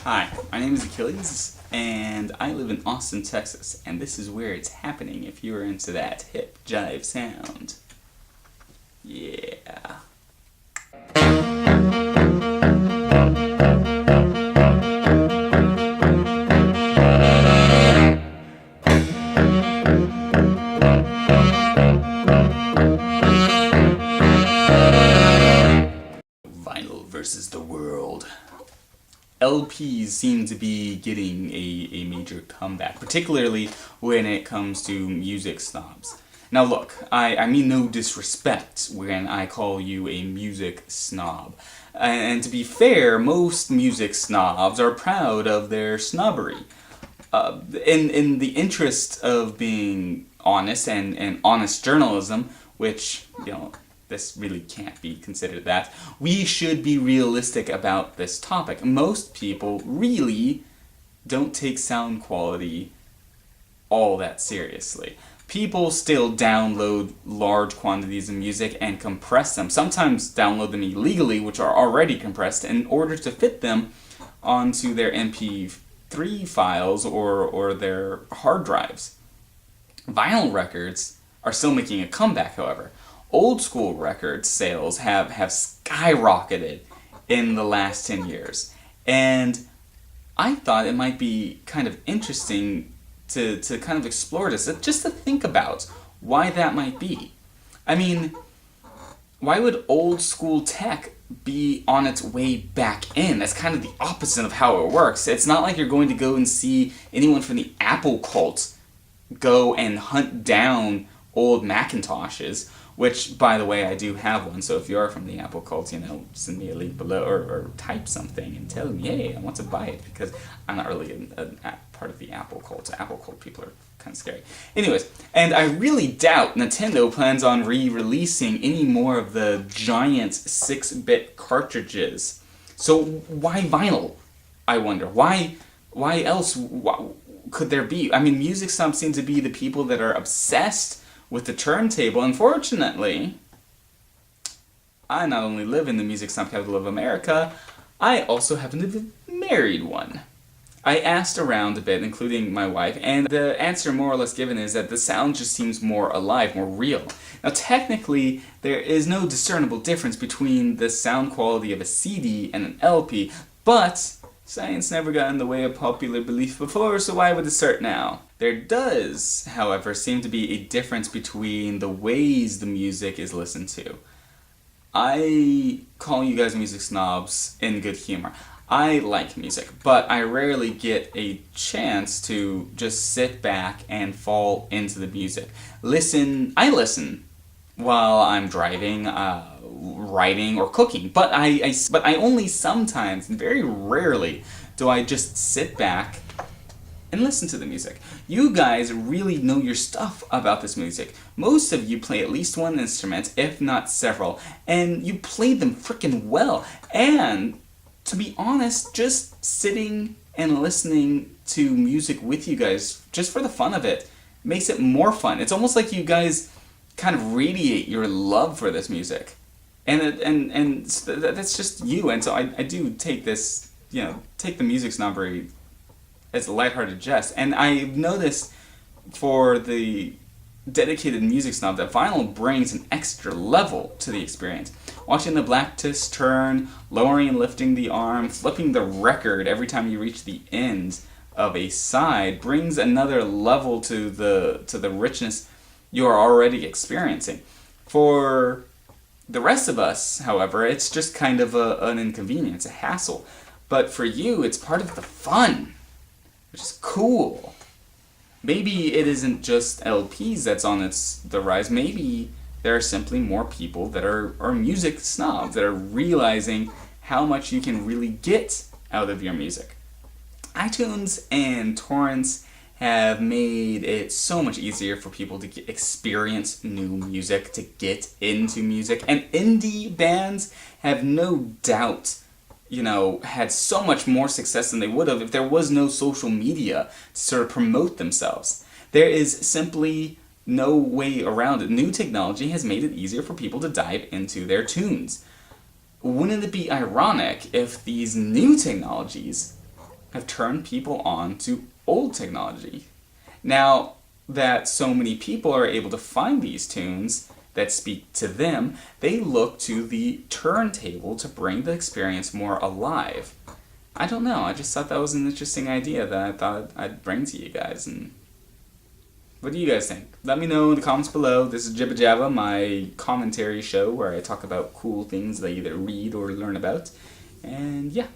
Hi, my name is Achilles, and I live in Austin, Texas, and this is where it's happening if you're into that hip jive sound. Yeah. Vinyl versus the world. LPs seem to be getting a major comeback, particularly when it comes to music snobs. Now look, I mean no disrespect when I call you a music snob. And to be fair, most music snobs are proud of their snobbery. In the interest of being honest and honest journalism, which, this really can't be considered that, we should be realistic about this topic. Most people really don't take sound quality all that seriously. People still download large quantities of music and compress them, sometimes download them illegally, which are already compressed, in order to fit them onto their MP3 files or their hard drives. Vinyl records are still making a comeback, however. Old school record sales have skyrocketed in the last 10 years. And I thought it might be kind of interesting to kind of explore this, just to think about why that might be. I mean, why would old school tech be on its way back in? That's kind of the opposite of how it works. It's not like you're going to go and see anyone from the Apple cult go and hunt down old Macintoshes, which, by the way, I do have one, so if you are from the Apple cult, send me a link below, or type something and tell me, hey, I want to buy it, because I'm not really a part of the Apple cult. Apple cult people are kind of scary. Anyways, and I really doubt Nintendo plans on re-releasing any more of the giant 6-bit cartridges. So why vinyl, I wonder? Why else could there be? I mean, music snobs seem to be the people that are obsessed with the turntable. Unfortunately, I not only live in the music snob capital of America, I also happen to be married one. I asked around a bit, including my wife, and the answer more or less given is that the sound just seems more alive, more real. Now technically, there is no discernible difference between the sound quality of a CD and an LP, but science never got in the way of popular belief before, so why would it start now? There does, however, seem to be a difference between the ways the music is listened to. I call you guys music snobs in good humor. I like music, but I rarely get a chance to just sit back and fall into the music. I listen while I'm driving, writing, or cooking, but I only sometimes, very rarely, do I just sit back and listen to the music. You guys really know your stuff about this music. Most of you play at least one instrument, if not several, and you play them frickin' well. And to be honest, just sitting and listening to music with you guys, just for the fun of it, makes it more fun. It's almost like you guys kind of radiate your love for this music. And that's just you, and so I do take this, take the music snobbery as a lighthearted jest. And I've noticed for the dedicated music snob that vinyl brings an extra level to the experience. Watching the black disc turn, lowering and lifting the arm, flipping the record every time you reach the end of a side brings another level to the richness you are already experiencing. For the rest of us, however, it's just kind of an inconvenience, a hassle. But for you, it's part of the fun, which is cool. Maybe it isn't just LPs that's on the rise. Maybe there are simply more people that are music snobs, that are realizing how much you can really get out of your music. iTunes and torrents have made it so much easier for people to experience new music, to get into music. And indie bands have no doubt had so much more success than they would have if there was no social media to sort of promote themselves. There is simply no way around it. New technology has made it easier for people to dive into their tunes. Wouldn't it be ironic if these new technologies have turned people on to old technology. Now that so many people are able to find these tunes that speak to them, they look to the turntable to bring the experience more alive. I don't know, I just thought that was an interesting idea that I thought I'd bring to you guys. And what do you guys think? Let me know in the comments below. This is Jibba Jabba, my commentary show where I talk about cool things that I either read or learn about. And yeah.